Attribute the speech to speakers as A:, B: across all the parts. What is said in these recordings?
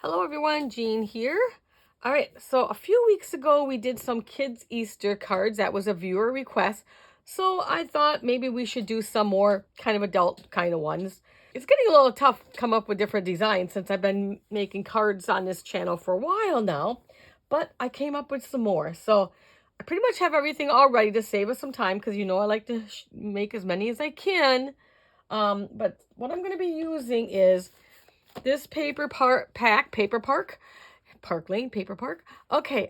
A: Hello everyone, Jean here. All right, so a few weeks ago we did some kids Easter cards. That was a viewer request. So I thought maybe we should do some more kind of adult kind of ones. It's getting a little tough to come up with different designs since I've been making cards on this channel for a while now, but I came up with some more. So I pretty much have everything all ready to save us some time because I like to make as many as I can. But what I'm going to be using is this paper park. Okay,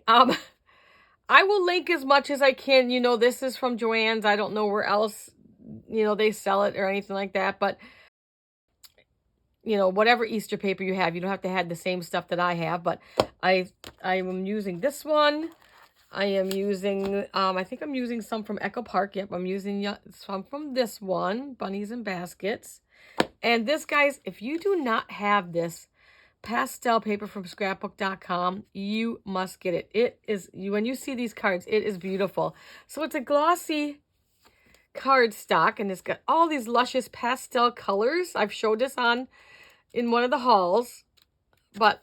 A: I will link as much as I can. This is from Joann's. I don't know where else, they sell it or anything like that. But, whatever Easter paper you have, you don't have to have the same stuff that I have. But I am using this one. I am using, I think I'm using some from Echo Park. Yep, I'm using some from this one, Bunnies and Baskets. And this, guys, if you do not have this pastel paper from scrapbook.com, you must get it. It is, when you see these cards, it is beautiful. So it's a glossy cardstock, and it's got all these luscious pastel colors. I've showed this in one of the hauls, but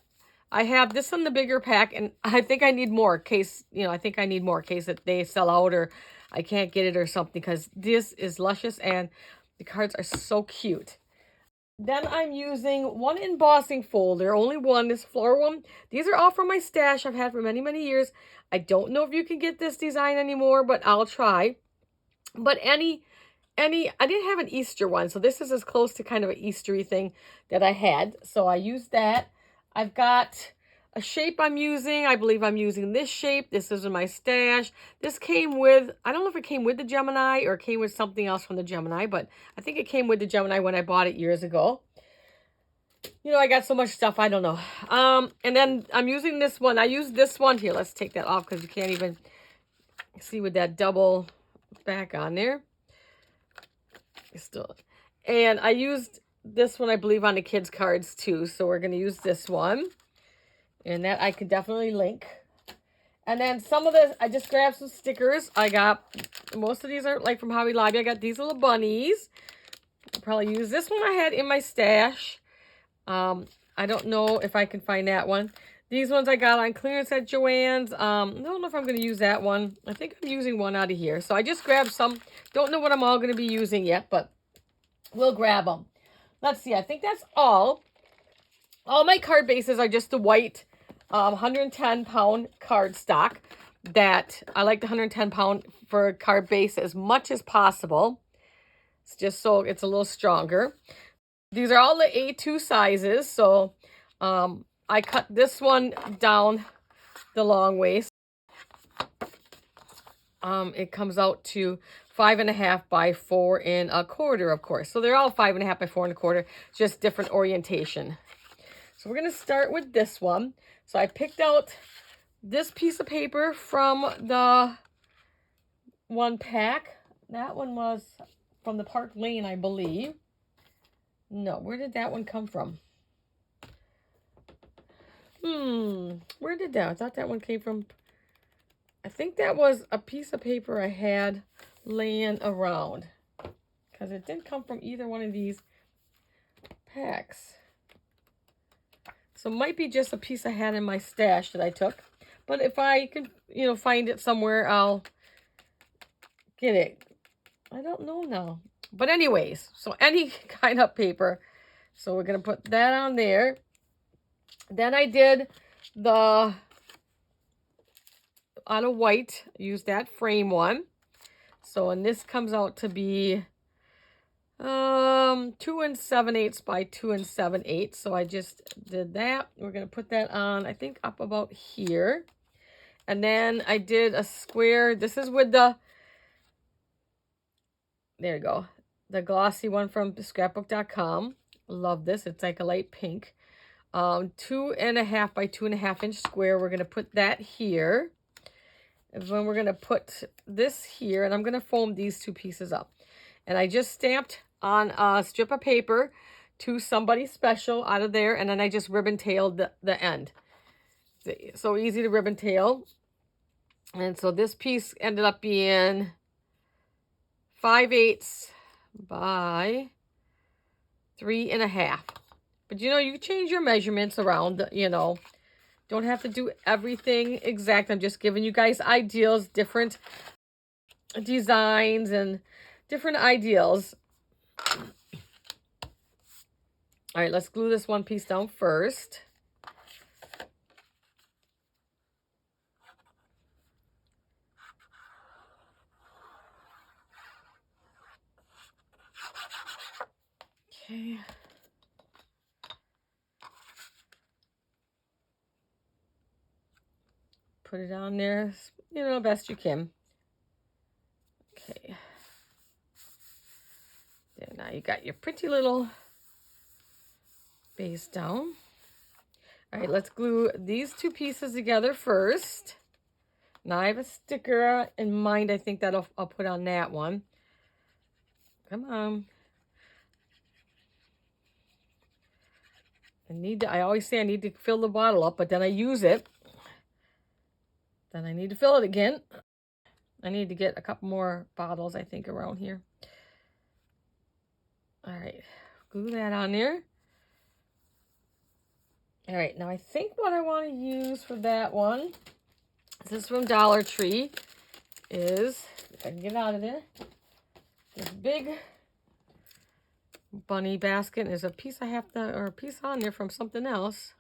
A: I have this on the bigger pack, and I think I need more in case, that they sell out or I can't get it or something, because this is luscious and the cards are so cute. Then I'm using one embossing folder, only one, this floral one. These are all from my stash I've had for many, many years. I don't know if you can get this design anymore, but I'll try. But I didn't have an Easter one, so this is as close to kind of an Eastery thing that I had. So I used that. I've got a shape I'm using. I believe I'm using this shape. This is in my stash. This came with, I don't know if it came with the Gemini or it came with something else from the Gemini, but I think it came with the Gemini when I bought it years ago. I got so much stuff, I don't know. And then I'm using this one. I use this one here. Let's take that off because you can't even see with that double back on there. And I used this one, I believe, on the kids' cards too. So we're going to use this one. And that I can definitely link. And then some of this, I just grabbed some stickers. I got, most of these are like from Hobby Lobby. I got these little bunnies. I'll probably use this one I had in my stash. I don't know if I can find that one. These ones I got on clearance at Joann's. I don't know if I'm going to use that one. I think I'm using one out of here. So I just grabbed some. Don't know what I'm all going to be using yet, but we'll grab them. Let's see. I think that's all. All my card bases are just the white 110-pound cardstock. That I like the 110-pound for a card base as much as possible. It's just so it's a little stronger. These are all the A2 sizes. So I cut this one down the long ways. It comes out to 5.5 by 4 1/4, of course. So they're all 5.5 by 4 1/4, just different orientation. So we're going to start with this one. So I picked out this piece of paper from the one pack. That one was from the Park Lane, I believe. No, where did that one come from? Where did that? I thought that one came from. I think that was a piece of paper I had laying around, because it didn't come from either one of these packs. So it might be just a piece I had in my stash that I took. But if I can, find it somewhere, I'll get it. I don't know now. But anyways, so any kind of paper. So we're going to put that on there. Then I did the out of white, use that frame one. So, and this comes out to be 2 7/8 by 2 7/8. So I just did that. We're going to put that on, I think, up about here. And then I did a square. This is with the, there you go, the glossy one from scrapbook.com. Love this. It's like a light pink. 2.5 by 2.5 inch square. We're going to put that here. And then we're going to put this here, and I'm going to foam these two pieces up. And I just stamped on a strip of paper to somebody special out of there, and then I just ribbon tailed the end. So easy to ribbon tail. And so this piece ended up being 5/8 by 3.5. But, you know, you can change your measurements around, you know. Don't have to do everything exact. I'm just giving you guys ideals, different designs and different ideals. All right, let's glue this one piece down first. Okay. Put it on there, you know, best you can. Okay. There, now you got your pretty little base down. All right, let's glue these two pieces together first. Now I have a sticker in mind. I think that I'll put on that one. Come on. I always say I need to fill the bottle up, but then I use it. Then I need to fill it again. I need to get a couple more bottles, I think, around here. All right, glue that on there. All right, now I think what I want to use for that one, this is from Dollar Tree, is, if I can get out of there, this big bunny basket. There's a piece or a piece on there from something else.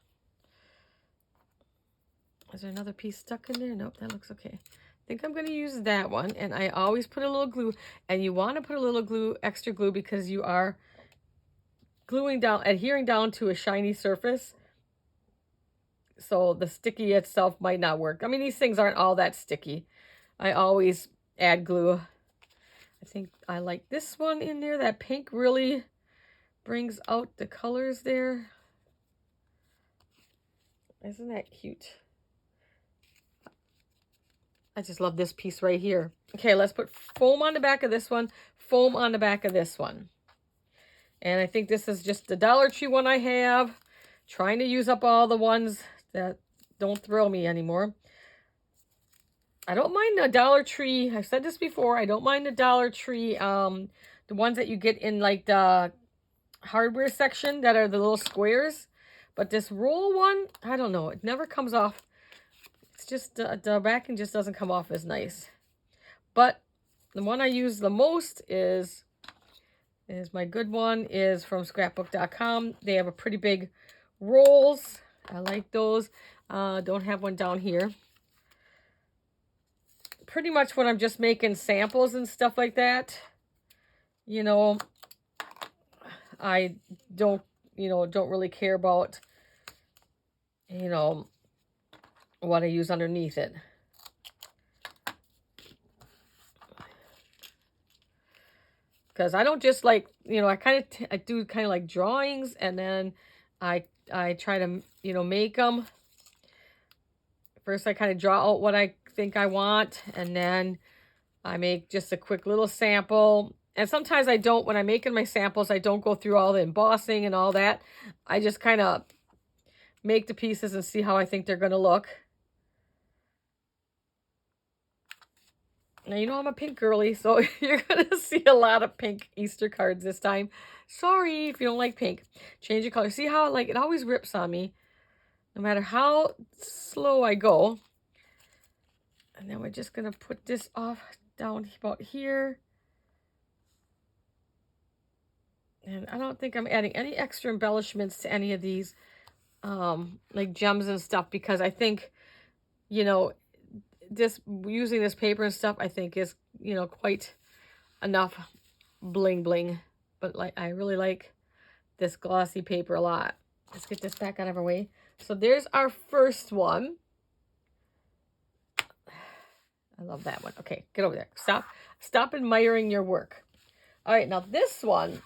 A: Is there another piece stuck in there? Nope, that looks okay. I think I'm going to use that one, and I always put a little glue, and you want to put a little glue, extra glue, because you are gluing down, adhering down to a shiny surface, so the sticky itself might not work. I mean, these things aren't all that sticky. I always add glue. I think I like this one in there. That pink really brings out the colors there. Isn't that cute? I just love this piece right here. Okay, let's put foam on the back of this one, foam on the back of this one. And I think this is just the Dollar Tree one I have. Trying to use up all the ones that don't thrill me anymore. I don't mind the Dollar Tree. I've said this before. I don't mind the Dollar Tree, the ones that you get in like the hardware section that are the little squares. But this roll one, I don't know. It never comes off. It's just the backing just doesn't come off as nice. But the one I use the most is my good one, is from scrapbook.com. They have a pretty big rolls. I like those. Don't have one down here. Pretty much when I'm just making samples and stuff like that, you know, I don't really care about, you know, what I use underneath it. Because I don't just like, you know, I do kind of like drawings, and then I try to, you know, make them. First I kind of draw out what I think I want, and then I make just a quick little sample. And sometimes I don't, when I'm making my samples, I don't go through all the embossing and all that. I just kind of make the pieces and see how I think they're going to look. Now, you know I'm a pink girly, so you're going to see a lot of pink Easter cards this time. Sorry if you don't like pink. Change your color. See how, like, it always rips on me, no matter how slow I go. And then we're just going to put this off down about here. And I don't think I'm adding any extra embellishments to any of these, like gems and stuff, because I think, you know, just using this paper and stuff, I think is, you know, quite enough bling bling. But like, I really like this glossy paper a lot. Let's get this back out of our way. So there's our first one. I love that one. Okay, get over there. Stop admiring your work. All right, now this one.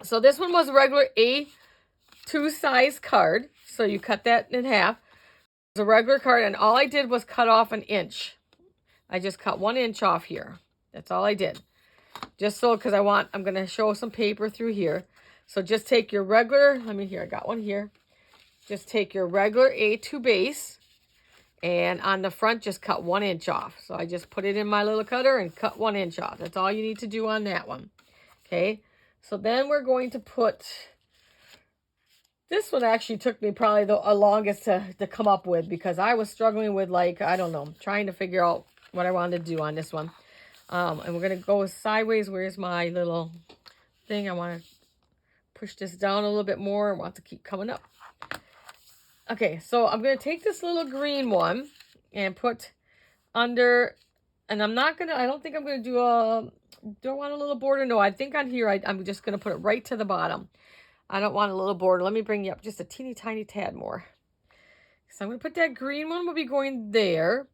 A: So this one was a regular A2 size card. So you cut that in half. It's a regular card, and all I did was cut off an inch. I just cut 1 inch off here. That's all I did. Just so, because I'm going to show some paper through here. So just take your regular, I got one here. Just take your regular A2 base, and on the front, just cut 1 inch off. So I just put it in my little cutter and cut 1 inch off. That's all you need to do on that one. Okay. So then we're going to put This one actually took me probably the longest to come up with, because I was struggling with, like, I don't know, trying to figure out what I wanted to do on this one. And we're going to go sideways. Where's my little thing? I want to push this down a little bit more. I want to keep coming up. Okay, so I'm going to take this little green one and put under, and I'm not going to, I don't think I'm going to do a, do I want a little border? No, I think on here, I'm just going to put it right to the bottom. I don't want a little border. Let me bring you up just a teeny tiny tad more. So I'm going to put that green one will be going there.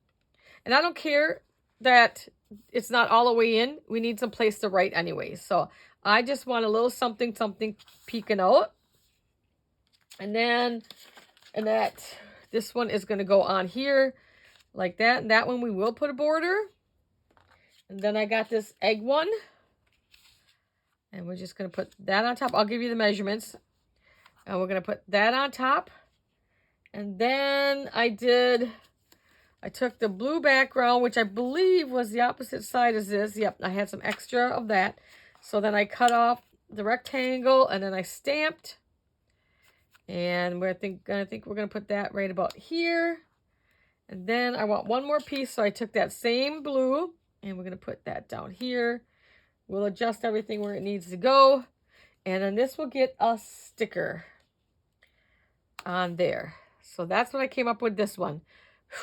A: And I don't care that it's not all the way in. We need some place to write anyway. So I just want a little something, something peeking out. And then, this one is going to go on here like that. And that one we will put a border. And then I got this egg one. And we're just going to put that on top. I'll give you the measurements. And we're going to put that on top. And then I took the blue background, which I believe was the opposite side as this. Yep, I had some extra of that. So then I cut off the rectangle and then I stamped. And I think we're going to put that right about here. And then I want one more piece. So I took that same blue and we're going to put that down here. We'll adjust everything where it needs to go. And then this will get a sticker on there. So that's what I came up with this one.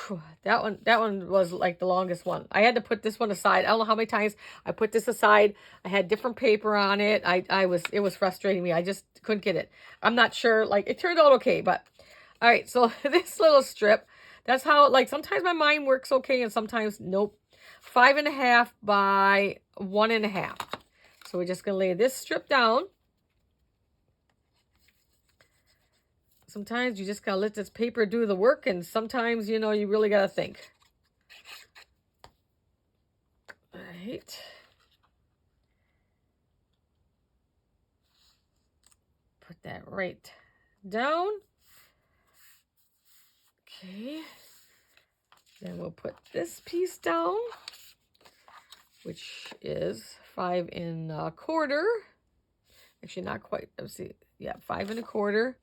A: Whew, that one was like the longest one. I had to put this one aside. I don't know how many times I put this aside. I had different paper on it. It was frustrating me. I just couldn't get it. I'm not sure. Like, it turned out okay, but all right. So this little strip, that's how, like, sometimes my mind works okay and sometimes nope. 5.5 by 1.5. So we're just going to lay this strip down. Sometimes you just got to let this paper do the work, and sometimes, you know, you really got to think. All right. Put that right down. Okay. Then we'll put this piece down, which is 5 1/4. Actually, not quite. Let's see. Yeah, 5 1/4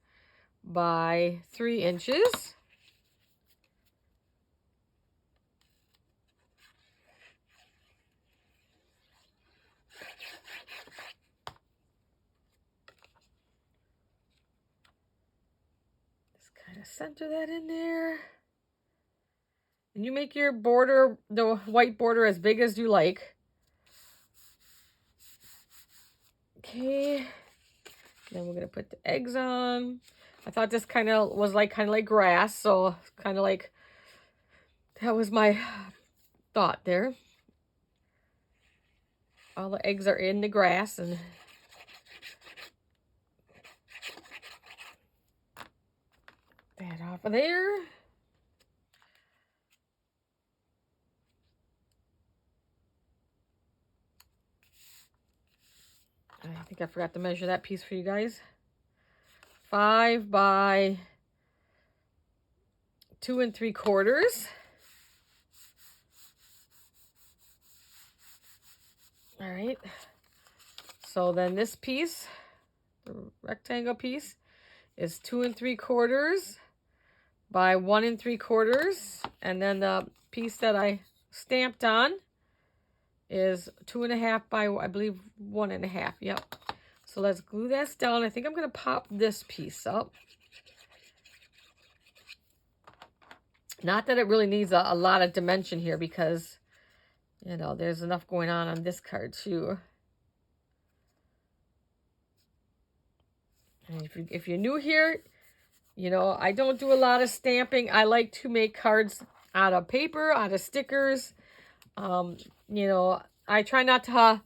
A: by 3 inches. Just kind of center that in there. And you make your border, the white border, as big as you like. Okay. Then we're going to put the eggs on. I thought this kind of like grass, so kind of like, that was my thought there. All the eggs are in the grass, and that off of there. I think I forgot to measure that piece for you guys. 5 by 2 3/4. All right. So then this piece, the rectangle piece, is 2 3/4 by 1 3/4. And then the piece that I stamped on is 2.5 by, I believe, 1.5. Yep. So let's glue this down. I think I'm going to pop this piece up. Not that it really needs a lot of dimension here, because, you know, there's enough going on this card too. And if you're new here, you know, I don't do a lot of stamping. I like to make cards out of paper, out of stickers. You know, I try not to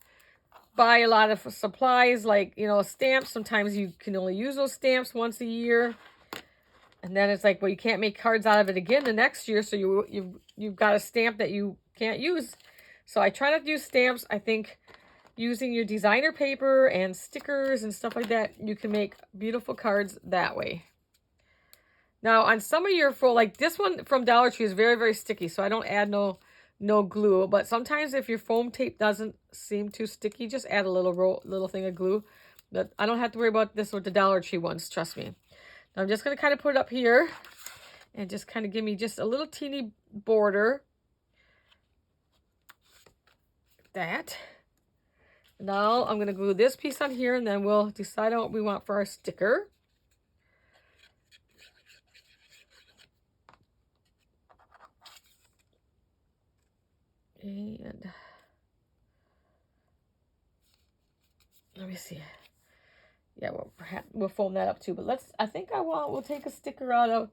A: buy a lot of supplies like, you know, stamps. Sometimes you can only use those stamps once a year. And then it's like, well, you can't make cards out of it again the next year. So you've got a stamp that you can't use. So I try not to use stamps. I think using your designer paper and stickers and stuff like that, you can make beautiful cards that way. Now, on some of your like this one from Dollar Tree is very, very sticky. So I don't add no glue. But sometimes if your foam tape doesn't seem too sticky, just add a little thing of glue. But I don't have to worry about this with the Dollar Tree ones, trust me. I'm just going to kind of put it up here and just kind of give me just a little teeny border. That. Now I'm going to glue this piece on here, and then we'll decide on what we want for our sticker. And let me see. Yeah, we'll fold that up too. But we'll take a sticker out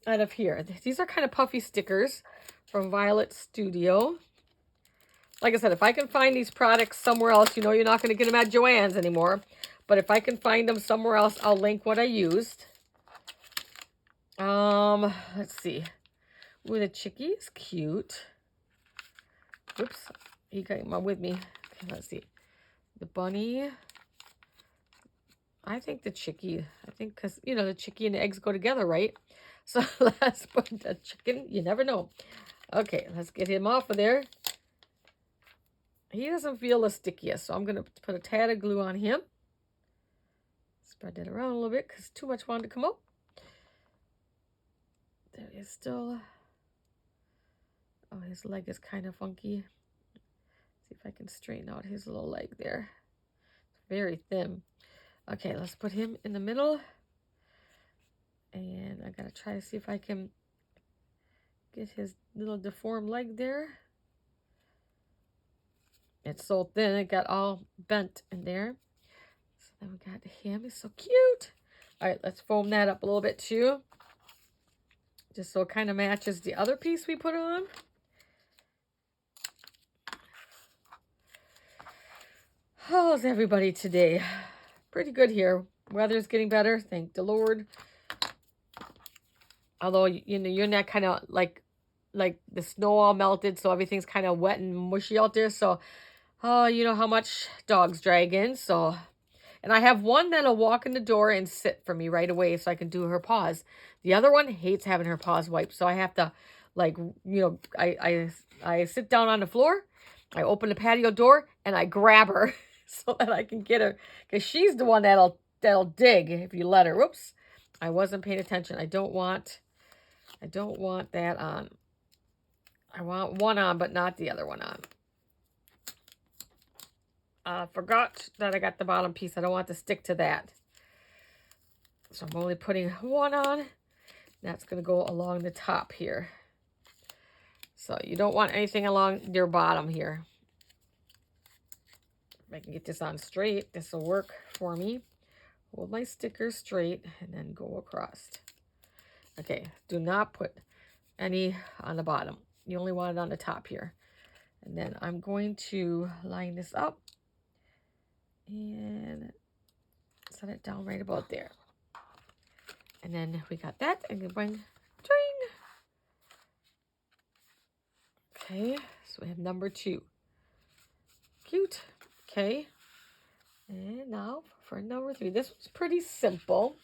A: of here. These are kind of puffy stickers from Violet Studio. Like I said, if I can find these products somewhere else, you know you're not going to get them at Joann's anymore. But if I can find them somewhere else, I'll link what I used. Let's see. Ooh, the chickie is cute. Oops, he came with me. Okay, let's see. The bunny. I think the chickie. Because, you know, the chickie and the eggs go together, right? So let's put the chicken. You never know. Okay, let's get him off of there. He doesn't feel the stickiest, so I'm going to put a tad of glue on him. Spread that around a little bit because too much wanted to come up. There is still... Oh, his leg is kind of funky. See if I can straighten out his little leg there. It's very thin. Okay, let's put him in the middle. And I got to try to see if I can get his little deformed leg there. It's so thin, it got all bent in there. So then we got him. He's so cute. All right, let's foam that up a little bit too. Just so it kind of matches the other piece we put on. How's everybody today? Pretty good here. Weather's getting better, thank the Lord. Although, you know, you're not kind of like the snow all melted, so everything's kind of wet and mushy out there. So, you know how much dogs drag in. So, and I have one that'll walk in the door and sit for me right away so I can do her paws. The other one hates having her paws wiped. So I have to, like, you know, I sit down on the floor, I open the patio door, and I grab her so that I can get her. Because she's the one that'll dig if you let her. Whoops. I wasn't paying attention. I don't want that on. I want one on, but not the other one on. Forgot that I got the bottom piece. I don't want to stick to that. So I'm only putting one on. That's going to go along the top here. So you don't want anything along your bottom here. If I can get this on straight, this will work for me. Hold my sticker straight and then go across. Okay, do not put any on the bottom. You only want it on the top here. And then I'm going to line this up and set it down right about there. And then we got that. I'm going to bring, okay, so we have number 2. Cute. Okay. And now for number 3. This was pretty simple.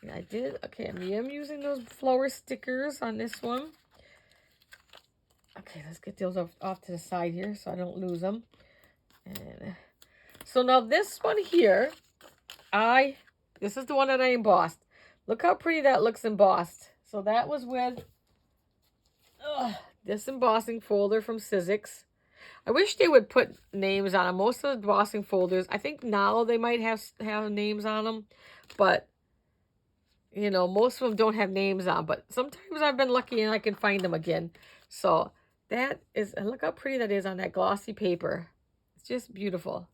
A: And I did, okay, I'm using those flower stickers on this one. Okay, let's get those off to the side here so I don't lose them. And so now this one here, this is the one that I embossed. Look how pretty that looks embossed. So that was with this embossing folder from Sizzix. I wish they would put names on them. Most of the embossing folders, I think now they might have names on them. But, you know, most of them don't have names on. But sometimes I've been lucky and I can find them again. So that is, and look how pretty that is on that glossy paper. It's just beautiful.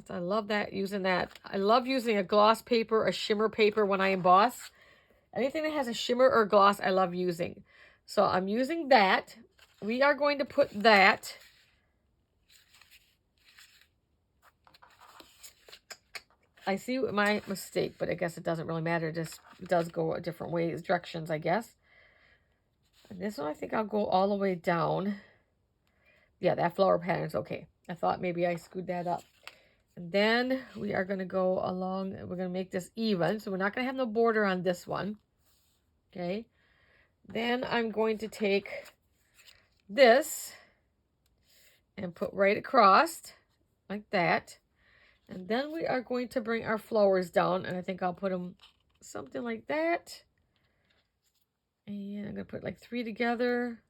A: I love that, using that. I love using a gloss paper, a shimmer paper when I emboss. Anything that has a shimmer or gloss, I love using. So I'm using that. We are going to put that. I see my mistake, but I guess it doesn't really matter. It just does go a different ways, directions, I guess. And this one, I think I'll go all the way down. Yeah, that flower pattern's okay. I thought maybe I screwed that up. And then we are going to go along. We're going to make this even. So we're not going to have no border on this one. Okay. Then I'm going to take this and put right across like that. And then we are going to bring our flowers down. And I think I'll put them something like that. And I'm going to put like 3 together.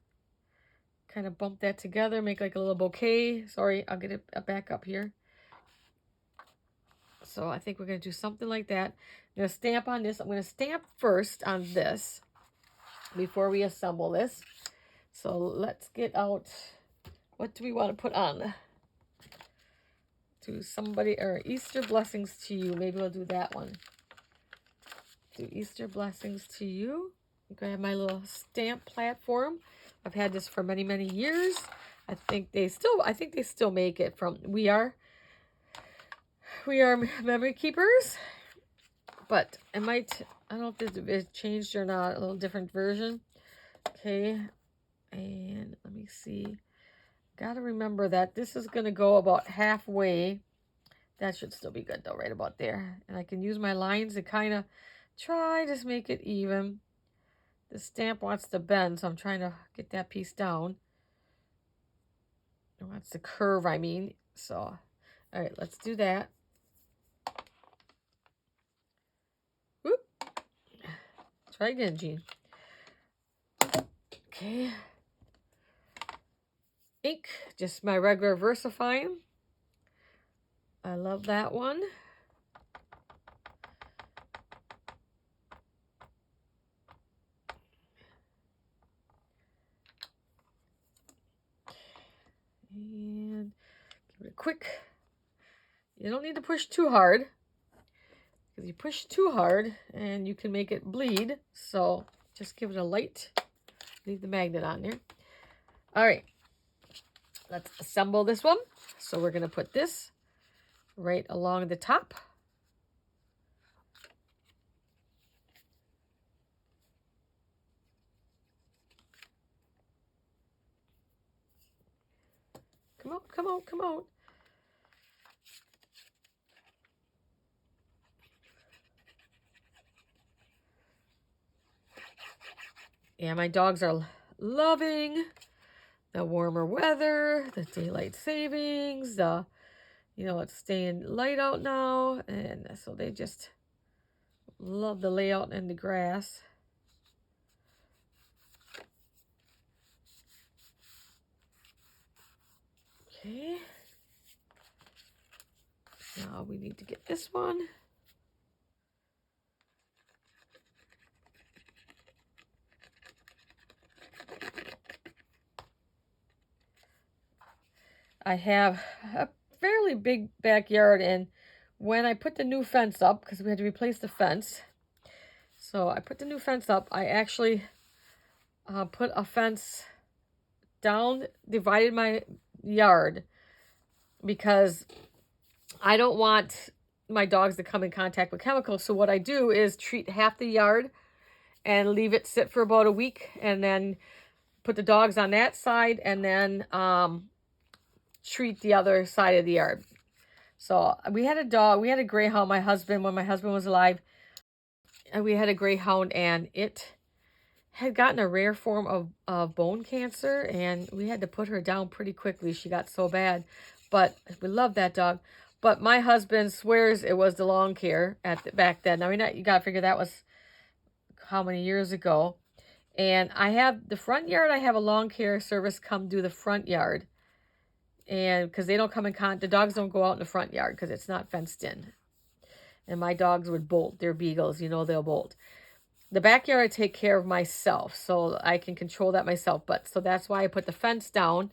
A: Kind of bump that together, make like a little bouquet. Sorry, I'll get it back up here. So I think we're going to do something like that. I'm going to stamp on this. I'm going to stamp first on this before we assemble this. So let's get out, what do we want to put on? To somebody, or Easter blessings to you. Maybe we'll do that one. Do Easter blessings to you. I'm going to have my little stamp platform. I've had this for many, many years. I think they still make it from, we are memory keepers. But I don't know if it's changed or not, a little different version. Okay, and let me see. Gotta remember that this is gonna go about halfway. That should still be good though, right about there. And I can use my lines to kind of try to make it even. The stamp wants to bend, so I'm trying to get that piece down. It wants to curve, I mean. So, all right, let's do that. Whoop. Try again, Jean. Okay. Ink, just my regular VersaFine. I love that one. And give it a quick. You don't need to push too hard, because you push too hard and you can make it bleed. So just give it a light. Leave the magnet on there. All right, let's assemble this one. So we're going to put this right along the top. Come on, come on, come on. Yeah, my dogs are loving the warmer weather, the daylight savings, it's staying light out now. And so they just love the layout and the grass. Okay. Now we need to get this one. I have a fairly big backyard, and when I put the new fence up, because we had to replace the fence, so I put the new fence up, I actually put a fence down, divided my yard, because I don't want my dogs to come in contact with chemicals. So what I do is treat half the yard and leave it sit for about a week, and then put the dogs on that side, and then treat the other side of the yard. So we had a dog, we had a greyhound, when my husband was alive, and we had a greyhound, and it had gotten a rare form of bone cancer, and we had to put her down pretty quickly. She got so bad, but we loved that dog. But my husband swears it was the lawn care back then. I mean, you got to figure that was how many years ago. And I have the front yard, I have a lawn care service come do the front yard. And because they don't come in the dogs don't go out in the front yard because it's not fenced in. And my dogs would bolt. They're beagles, they'll bolt. The backyard I take care of myself, so I can control that myself. But so that's why I put the fence down.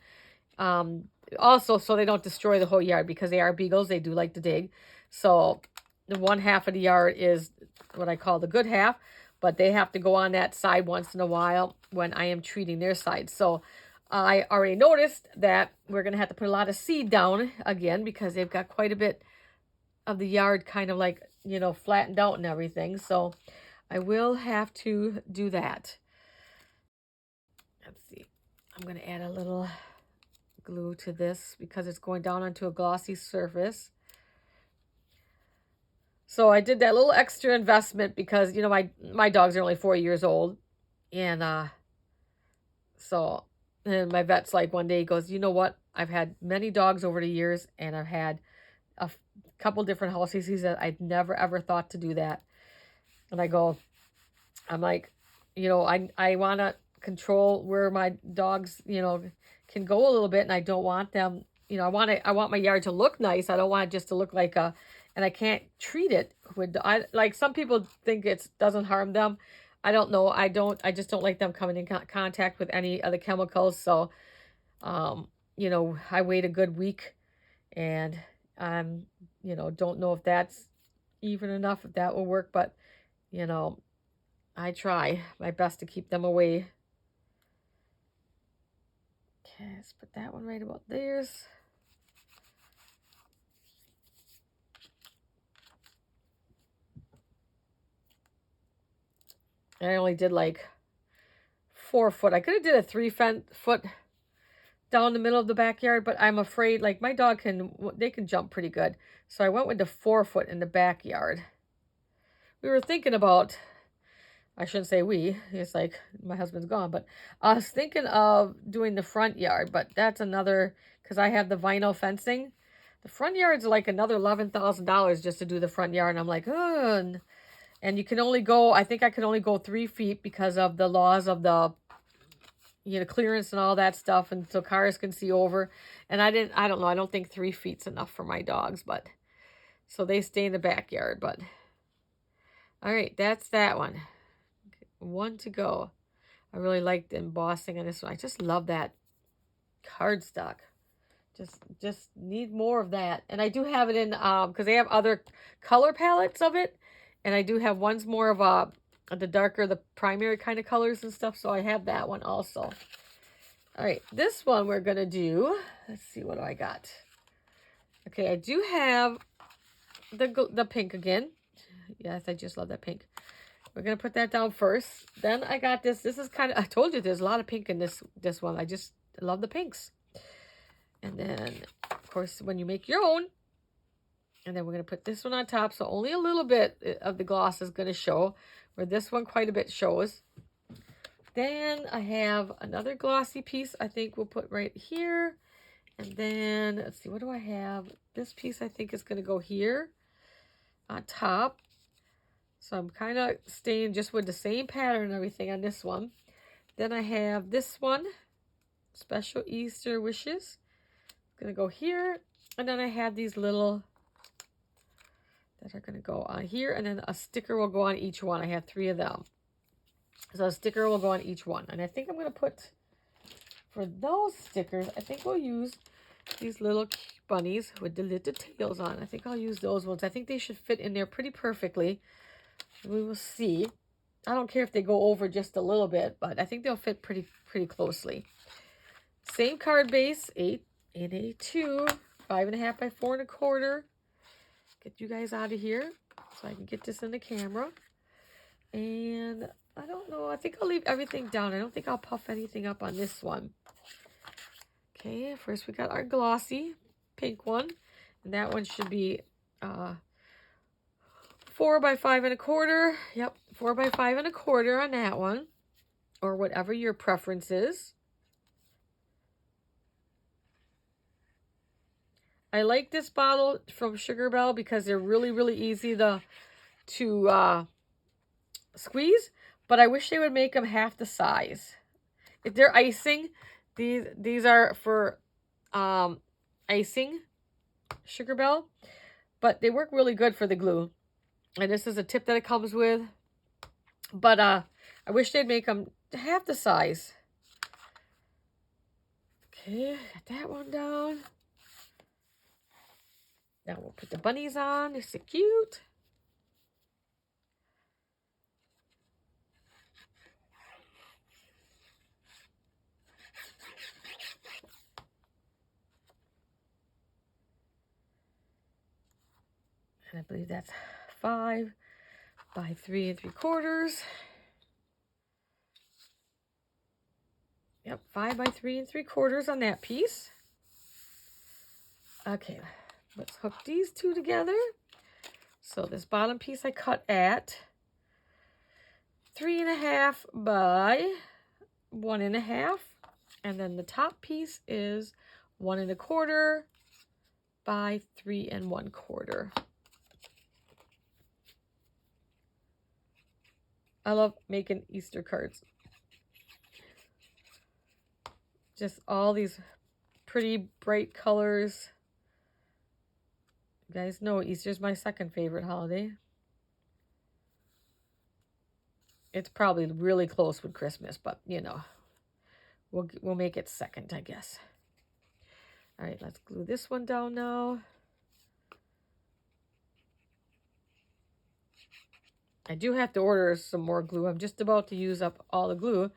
A: Also, so they don't destroy the whole yard, because they are beagles. They do like to dig. So the one half of the yard is what I call the good half, but they have to go on that side once in a while when I am treating their side. So I already noticed that we're going to have to put a lot of seed down again, because they've got quite a bit of the yard kind of like, flattened out and everything. So I will have to do that. Let's see. I'm going to add a little glue to this because it's going down onto a glossy surface. So I did that little extra investment because, my dogs are only 4 years old. And and my vet's like, one day he goes, you know what? I've had many dogs over the years, and I've had a couple different houses. He said, I'd never, ever thought to do that. And I'm like, you know, I want to control where my dogs, you know, can go a little bit, and I don't want them, you know, I want my yard to look nice. I don't want it just to look like a, and I can't treat it with, I like, some people think it doesn't harm them. I don't know. I just don't like them coming in contact with any other chemicals. So, you know, I wait a good week, and you know, don't know if that's even enough, if that will work, but you know, I try my best to keep them away. Okay, let's put that one right about there. I only did like 4 foot. I could have did a 3 foot down the middle of the backyard, but I'm afraid, like, my dog they can jump pretty good. So I went with the 4 foot in the backyard. We were thinking about, I shouldn't say we, it's like my husband's gone, but I was thinking of doing the front yard, but that's another, because I have the vinyl fencing. The front yard's like another $11,000 just to do the front yard. And I'm like, oh, and you can only go, I think I can only go 3 feet because of the laws of the, you know, clearance and all that stuff. And so cars can see over. And I don't know, I don't think 3 feet's enough for my dogs, but so they stay in the backyard. But all right, that's that one. One to go. I really like the embossing on this one. I just love that cardstock. Just need more of that. And I do have it in, because they have other color palettes of it. And I do have one's more of the darker, the primary kind of colors and stuff. So I have that one also. All right, this one we're going to do, let's see, what do I got? Okay, I do have the pink again. Yes, I just love that pink. We're going to put that down first. Then I got this. This is kind of, I told you there's a lot of pink in this one. I love the pinks. And then, of course, when you make your own, and then we're going to put this one on top. So only a little bit of the gloss is going to show, where this one quite a bit shows. Then I have another glossy piece I think we'll put right here. And then, let's see, what do I have? This piece I think is going to go here on top. So I'm kind of staying just with the same pattern and everything on this one. Then I have this one, Special Easter Wishes. It's going to go here. And then I have these little that are going to go on here. And then a sticker will go on each one. I have 3 of them. So a sticker will go on each one. And I think I'm going to put, for those stickers, I think we'll use these little bunnies with the little tails on. I think I'll use those ones. I think they should fit in there pretty perfectly. We will see. I don't care if they go over just a little bit, but I think they'll fit pretty closely. Same card base, 8 and a 2, 5.5 by 4 1/4. Get you guys out of here so I can get this in the camera. And I don't know, I think I'll leave everything down. I don't think I'll puff anything up on this one. Okay, first we got our glossy pink one, and that one should be 4 by 5 1/4. Yep, 4 by 5 1/4 on that one, or whatever your preference is. I like this bottle from Sugar Bell because they're really easy to squeeze, but I wish they would make them half the size. If they're icing, these are for icing, Sugar Bell, but they work really good for the glue. And this is a tip that it comes with. But I wish they'd make them half the size. Okay, got that one down. Now we'll put the bunnies on. They're so cute. And I believe that's 5 by 3 3/4. Yep, 5 by 3 3/4 on that piece. Okay, let's hook these two together. So this bottom piece I cut at 3.5 by 1.5. And then the top piece is 1 1/4 by 3 1/4. I love making Easter cards. Just all these pretty bright colors. You guys know Easter's my second favorite holiday. It's probably really close with Christmas, but you know, we'll make it second, I guess. All right, let's glue this one down now. I do have to order some more glue. I'm just about to use up all the glue,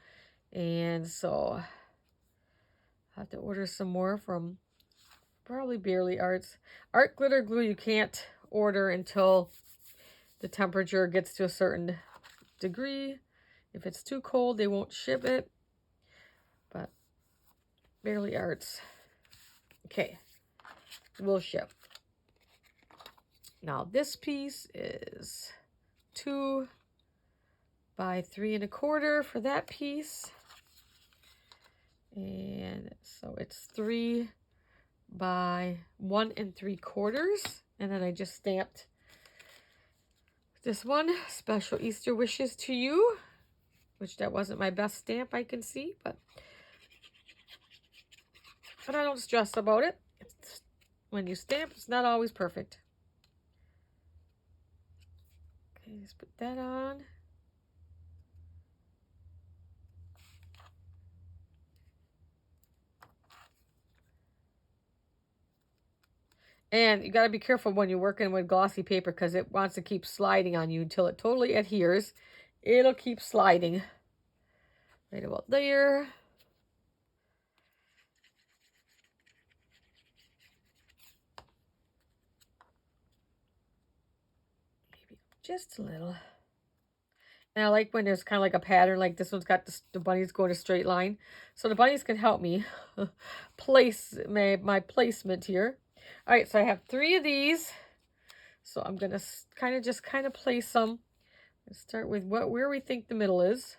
A: and so I have to order some more from probably Barely Arts. Art glitter glue you can't order until the temperature gets to a certain degree. If it's too cold, they won't ship it. But Barely Arts, okay, will ship. Now this piece is 2 by 3 1/4 for that piece. And so it's 3 by 1 3/4. And then I just stamped this one, Special Easter Wishes to You, which that wasn't my best stamp, I can see, but I don't stress about it. When you stamp, it's not always perfect. Okay, let's put that on. And you got to be careful when you're working with glossy paper because it wants to keep sliding on you until it totally adheres. It'll keep sliding. Right about there. Maybe just a little. And I like when there's kind of like a pattern, like this one's got the bunnies going a straight line. So the bunnies can help me place my placement here. All right, so I have 3 of these. So I'm going to kind of place them. Let's start with where we think the middle is.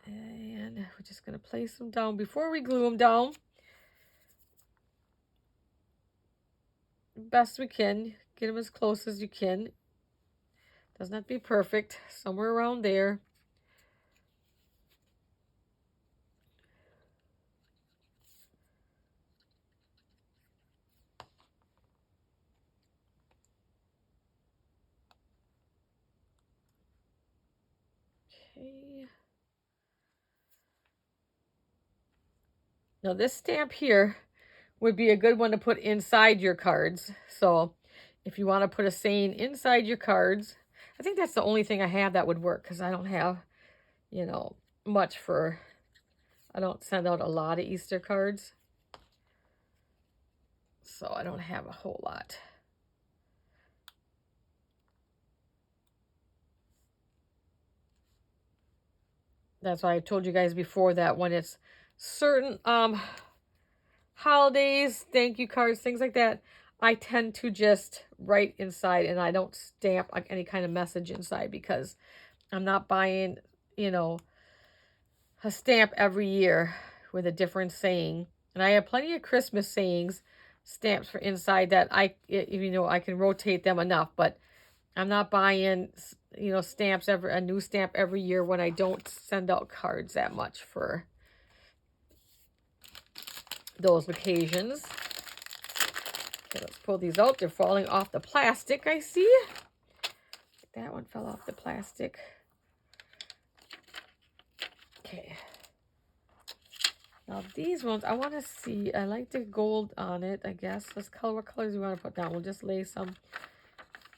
A: And we're just going to place them down before we glue them down. Best we can. Get them as close as you can. Doesn't have to be perfect. Somewhere around there. Okay. Now this stamp here would be a good one to put inside your cards. So if you want to put a saying inside your cards, I think that's the only thing I have that would work because I don't have, you know, much for, I don't send out a lot of Easter cards. So I don't have a whole lot. That's why I told you guys before that when it's certain holidays, thank you cards, things like that, I tend to just write inside and I don't stamp like any kind of message inside because I'm not buying, you know, a stamp every year with a different saying. And I have plenty of Christmas sayings, stamps for inside that you know, I can rotate them enough, but I'm not buying, you know, stamps a new stamp every year when I don't send out cards that much for those occasions. Okay, let's pull these out. They're falling off the plastic, I see. That one fell off the plastic. Okay. Now these ones, I want to see. I like the gold on it, I guess. What colors do we want to put down? We'll just lay some.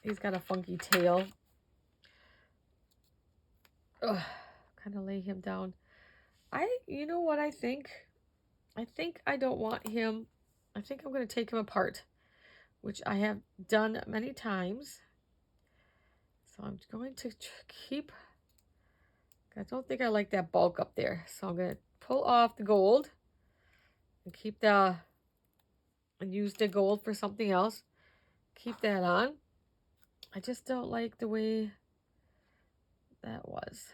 A: He's got a funky tail. Ugh, kind of lay him down. You know what I think? I think I don't want him. I think I'm going to take him apart, which I have done many times. So I'm going to keep, I don't think I like that bulk up there. So I'm going to pull off the gold and keep and use the gold for something else. Keep that on. I just don't like the way that was.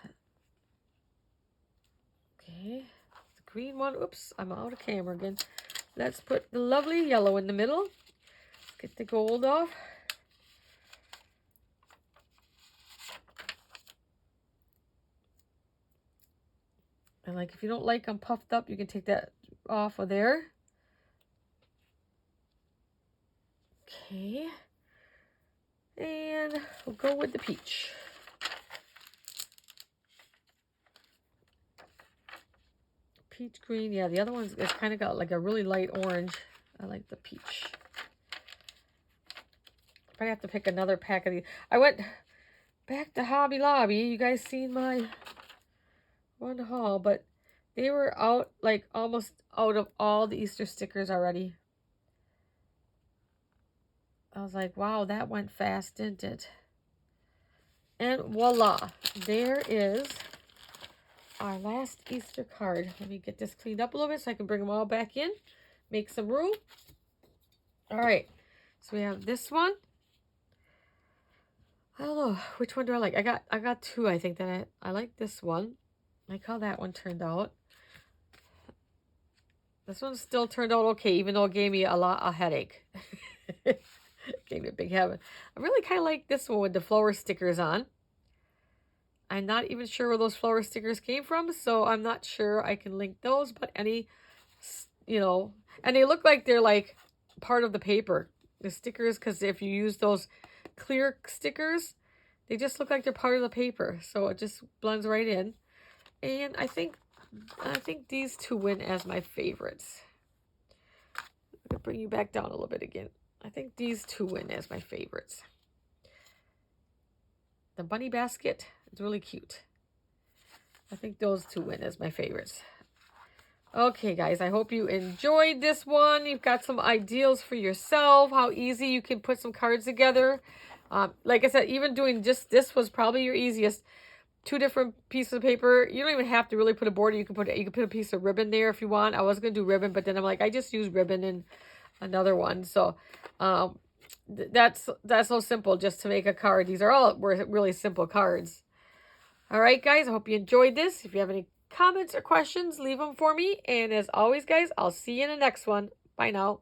A: Okay, the green one. Oops, I'm out of camera again. Let's put the lovely yellow in the middle. Get the gold off. And like, if you don't like them puffed up, you can take that off of there. Okay. And we'll go with the peach. Peach green. Yeah, the other one's, it's kind of got like a really light orange. I like the peach. Probably have to pick another pack of these. I went back to Hobby Lobby. You guys seen my one haul, but they were out, like almost out of all the Easter stickers already. I was like, wow, that went fast, didn't it? And voila, there is our last Easter card. Let me get this cleaned up a little bit so I can bring them all back in, make some room. All right, so we have this one. I don't know, which one do I like? I got two, I think, that I like this one. I like how that one turned out. This one still turned out okay, even though it gave me a headache. Gave me a big headache. I really kind of like this one with the flower stickers on. I'm not even sure where those flower stickers came from, so I'm not sure I can link those, but any, you know, and they look like they're like part of the paper, the stickers, because if you use those clear stickers, they just look like they're part of the paper, so it just blends right in. And I think these two win as my favorites. I'm going to bring you back down a little bit again. I think these two win as my favorites. The bunny basket is really cute. I think those two win as my favorites. Okay, guys, I hope you enjoyed this one. You've got some ideas for yourself, how easy you can put some cards together. Like I said, even doing just this was probably your easiest. 2 different pieces of paper. You don't even have to really put a border. You can put a piece of ribbon there if you want. I was gonna do ribbon, but then I'm like, I just use ribbon in another one. So that's so simple just to make a card. These are all really simple cards. All right, guys, I hope you enjoyed this. If you have any comments or questions, leave them for me. And as always, guys, I'll see you in the next one. Bye now.